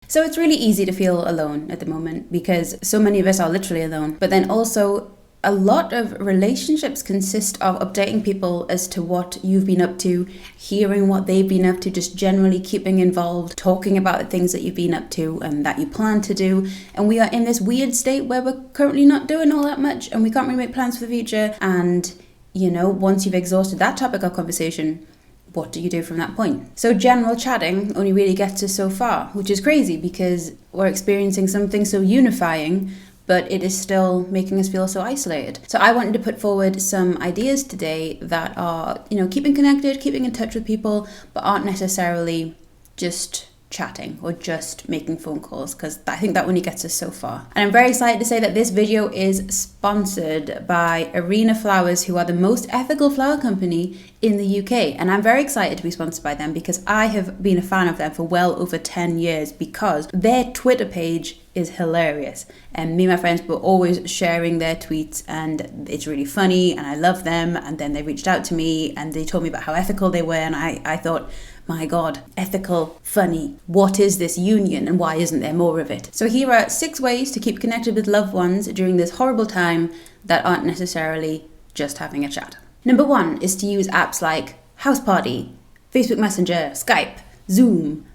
So it's really easy to feel alone at the moment because so many of us are literally alone. But then also a lot of relationships consist of updating people as to what you've been up to, hearing what they've been up to, just generally keeping involved, talking about the things that you've been up to and that you plan to do. And we are in this weird state where we're currently not doing all that much and we can't really make plans for the future. And, you know, once you've exhausted that topic of conversation, what do you do from that point? So general chatting only really gets us so far, which is crazy because we're experiencing something so unifying, but it is still making us feel so isolated. So I wanted to put forward some ideas today that are, you know, keeping connected, keeping in touch with people, but aren't necessarily just chatting or just making phone calls, because I think that only gets us so far. And I'm very excited to say that this video is sponsored by Arena Flowers, who are the most ethical flower company in the UK. And I'm very excited to be sponsored by them because I have been a fan of them for well over 10 years because their Twitter page is hilarious. And me and my friends were always sharing their tweets and it's really funny and I love them. And then they reached out to me and they told me about how ethical they were. And I thought, my God, ethical, funny. What is this union and why isn't there more of it? So here are 6 ways to keep connected with loved ones during this horrible time that aren't necessarily just having a chat. Number 1 is to use apps like House Party, Facebook Messenger, Skype, Zoom,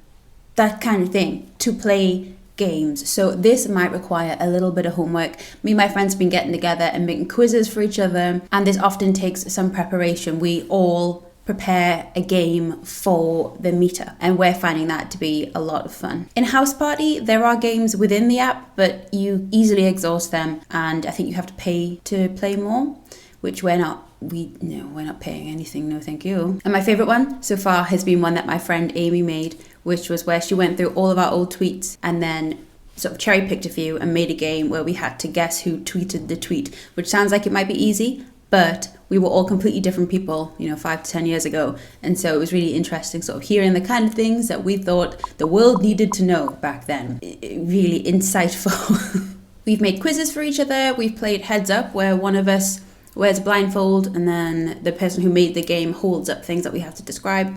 that kind of thing to play games. So this might require a little bit of homework. Me and my friends have been getting together and making quizzes for each other, and this often takes some preparation. We all prepare a game for the meetup and we're finding that to be a lot of fun. In House Party, there are games within the app, but you easily exhaust them and I think you have to pay to play more, which we're not paying anything, no thank you. And my favorite one so far has been one that my friend Amy made, which was where she went through all of our old tweets and then sort of cherry picked a few and made a game where we had to guess who tweeted the tweet, which sounds like it might be easy, but we were all completely different people, 5 to 10 years ago. And so it was really interesting sort of hearing the kind of things that we thought the world needed to know back then. Really insightful. We've made quizzes for each other. We've played Heads Up, where one of us wears a blindfold and then the person who made the game holds up things that we have to describe.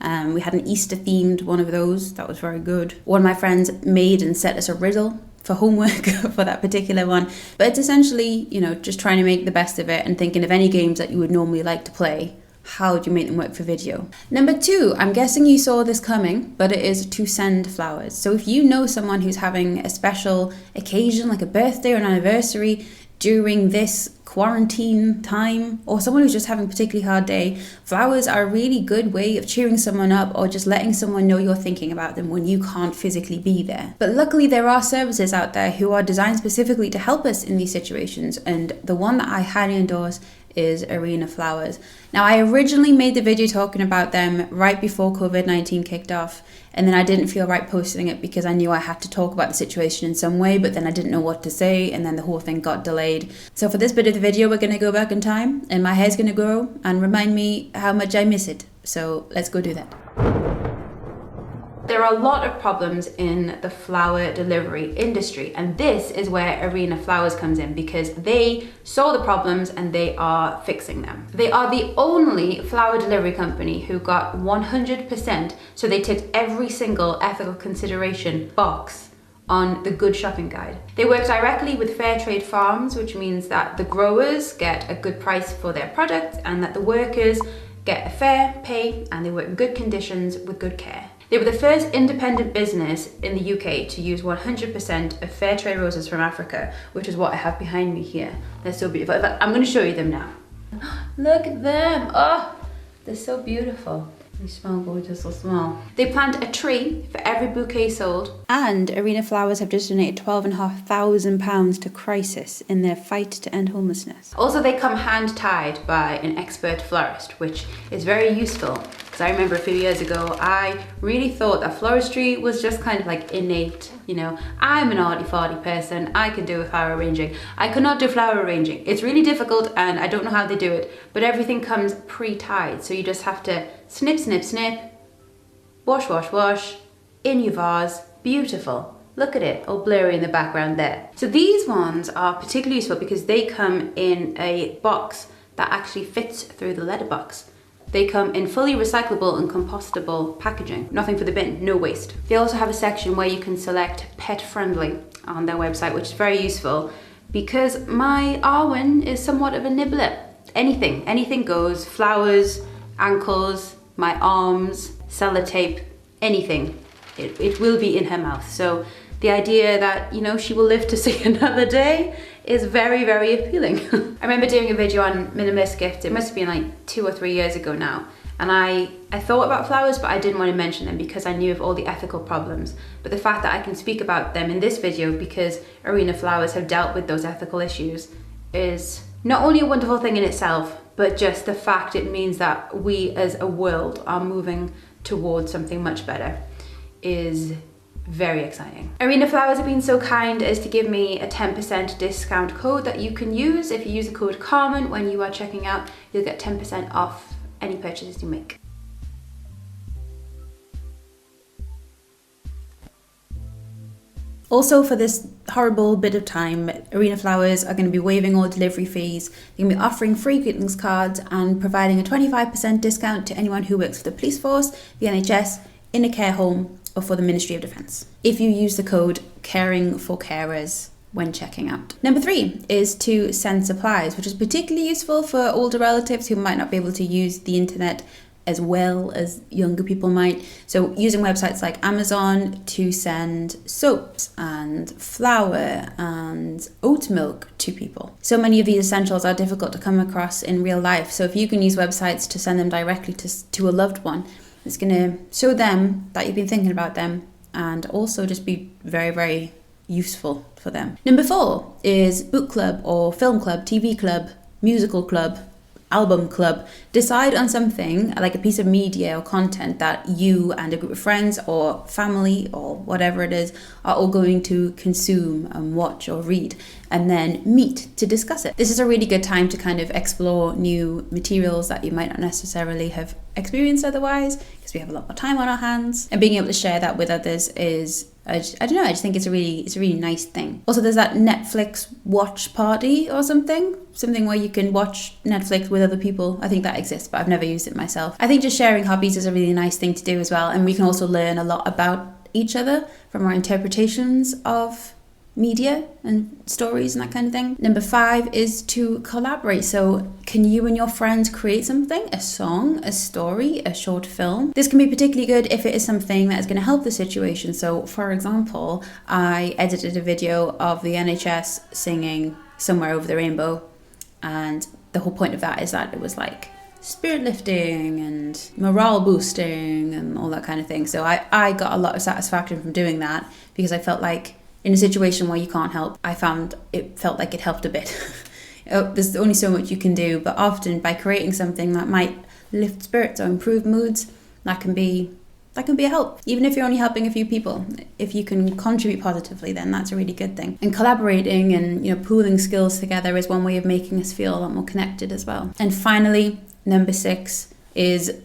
We had an Easter themed one of those. That was very good. One of my friends made and set us a riddle for homework for that particular one. But it's essentially, just trying to make the best of it and thinking of any games that you would normally like to play. How do you make them work for video? Number 2, I'm guessing you saw this coming, but it is to send flowers. So if you know someone who's having a special occasion, like a birthday or an anniversary, during this quarantine time, or someone who's just having a particularly hard day, flowers are a really good way of cheering someone up or just letting someone know you're thinking about them when you can't physically be there. But luckily there are services out there who are designed specifically to help us in these situations, and the one that I highly endorse is Arena Flowers. Now, I originally made the video talking about them right before COVID-19 kicked off, and then I didn't feel right posting it because I knew I had to talk about the situation in some way, but then I didn't know what to say, and then the whole thing got delayed. So for this bit of the video, we're gonna go back in time, and my hair's gonna grow and remind me how much I miss it. So let's go do that. There are a lot of problems in the flower delivery industry, and this is where Arena Flowers comes in because they saw the problems and they are fixing them. They are the only flower delivery company who got 100%, so they ticked every single ethical consideration box on the Good Shopping Guide. They work directly with fair trade farms, which means that the growers get a good price for their product and that the workers get a fair pay and they work in good conditions with good care. They were the first independent business in the UK to use 100% of fair trade roses from Africa, which is what I have behind me here. They're so beautiful. In fact, I'm going to show you them now. Look at them. Oh, they're so beautiful. They smell gorgeous or small. They plant a tree for every bouquet sold. And Arena Flowers have just donated £12,500 to Crisis in their fight to end homelessness. Also, they come hand-tied by an expert florist, which is very useful. Because I remember a few years ago, I really thought that floristry was just kind of like innate. I'm an arty-farty person, I can do flower arranging. I could not do flower arranging. It's really difficult and I don't know how they do it, but everything comes pre-tied. So you just have to snip, snip, snip, wash, wash, wash, in your vase, beautiful. Look at it, all blurry in the background there. So these ones are particularly useful because they come in a box that actually fits through the letterbox. They come in fully recyclable and compostable packaging. Nothing for the bin, no waste. They also have a section where you can select pet friendly on their website, which is very useful because my Arwen is somewhat of a nibbler. Anything goes. Flowers, ankles, my arms, sellotape, anything. It will be in her mouth. So the idea that, you know, she will live to see another day is very, very appealing. I remember doing a video on minimalist gifts. It must have been like 2 or 3 years ago now. And I thought about flowers, but I didn't want to mention them because I knew of all the ethical problems. But the fact that I can speak about them in this video because Arena Flowers have dealt with those ethical issues is not only a wonderful thing in itself, but just the fact it means that we as a world are moving towards something much better is very exciting. Arena Flowers have been so kind as to give me a 10% discount code that you can use. If you use the code Carmen when you are checking out, you'll get 10% off any purchases you make. Also, for this horrible bit of time, Arena Flowers are going to be waiving all delivery fees. They're going to be offering free greetings cards and providing a 25% discount to anyone who works for the police force, the NHS, in a care home, or for the Ministry of Defence, if you use the code Caring for Carers when checking out. Number 3 is to send supplies, which is particularly useful for older relatives who might not be able to use the internet as well as younger people might. So using websites like Amazon to send soaps and flour and oat milk to people. So many of these essentials are difficult to come across in real life. So if you can use websites to send them directly to a loved one, it's going to show them that you've been thinking about them and also just be very, very useful for them. Number 4 is book club or film club, TV club, musical club, album club. Decide on something like a piece of media or content that you and a group of friends or family or whatever it is are all going to consume and watch or read, and then meet to discuss it. This is a really good time to kind of explore new materials that you might not necessarily have experienced otherwise, because we have a lot more time on our hands, and being able to share that with others is I don't know, I just think it's a really nice thing. Also, there's that Netflix watch party or something where you can watch Netflix with other people. I think that exists, but I've never used it myself. I think just sharing hobbies is a really nice thing to do as well, and we can also learn a lot about each other from our interpretations of media and stories and that kind of thing. Number 5 is to collaborate. So can you and your friends create something, a song, a story, a short film? This can be particularly good if it is something that is going to help the situation. So for example, I edited a video of the NHS singing Somewhere Over the Rainbow, and the whole point of that is that it was like spirit lifting and morale boosting and all that kind of thing. So I got a lot of satisfaction from doing that because I felt like in a situation where you can't help, I found it felt like it helped a bit. There's only so much you can do, but often by creating something that might lift spirits or improve moods, that can be a help. Even if you're only helping a few people, if you can contribute positively, then that's a really good thing. And collaborating and, you know, pooling skills together is one way of making us feel a lot more connected as well. And finally, number 6 is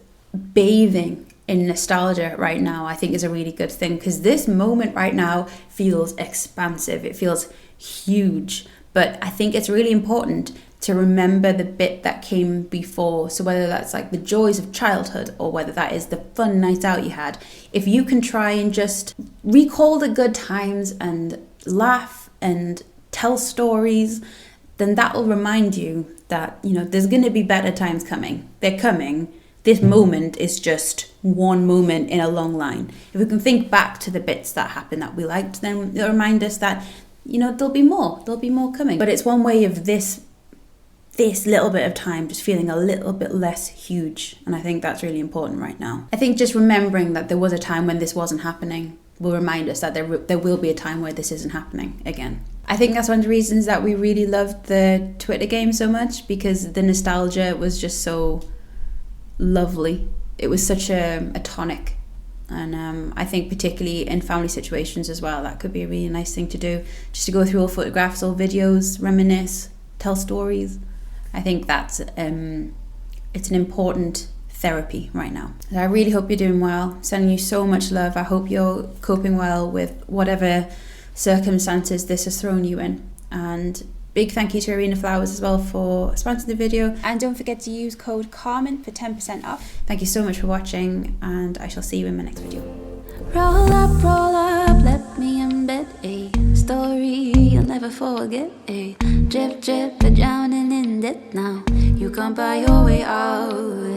bathing in nostalgia right now. I think is a really good thing, because this moment right now feels expansive. It feels huge, but I think it's really important to remember the bit that came before. So whether that's like the joys of childhood or whether that is the fun night out you had, if you can try and just recall the good times and laugh and tell stories, then that will remind you that, you know, there's going to be better times coming. They're coming. This moment is just one moment in a long line. If we can think back to the bits that happened that we liked, then it'll remind us that, you know, there'll be more coming. But it's one way of this little bit of time just feeling a little bit less huge. And I think that's really important right now. I think just remembering that there was a time when this wasn't happening will remind us that there will be a time where this isn't happening again. I think that's one of the reasons that we really loved the Twitter game so much, because the nostalgia was just so lovely. It was such a tonic, and I think particularly in family situations as well, that could be a really nice thing to do, just to go through old photographs, old videos, reminisce, tell stories. I think that's it's an important therapy right now. So I really hope you're doing well. Sending you so much love. I hope you're coping well with whatever circumstances this has thrown you in, and Big thank you to Arena Flowers as well for sponsoring the video. And don't forget to use code Carmen for 10% off. Thank you so much for watching, and I shall see you in my next video. Roll up, let me embed a story you'll never forget. A drip, drip, we're drowning in debt now. You can't buy your way out.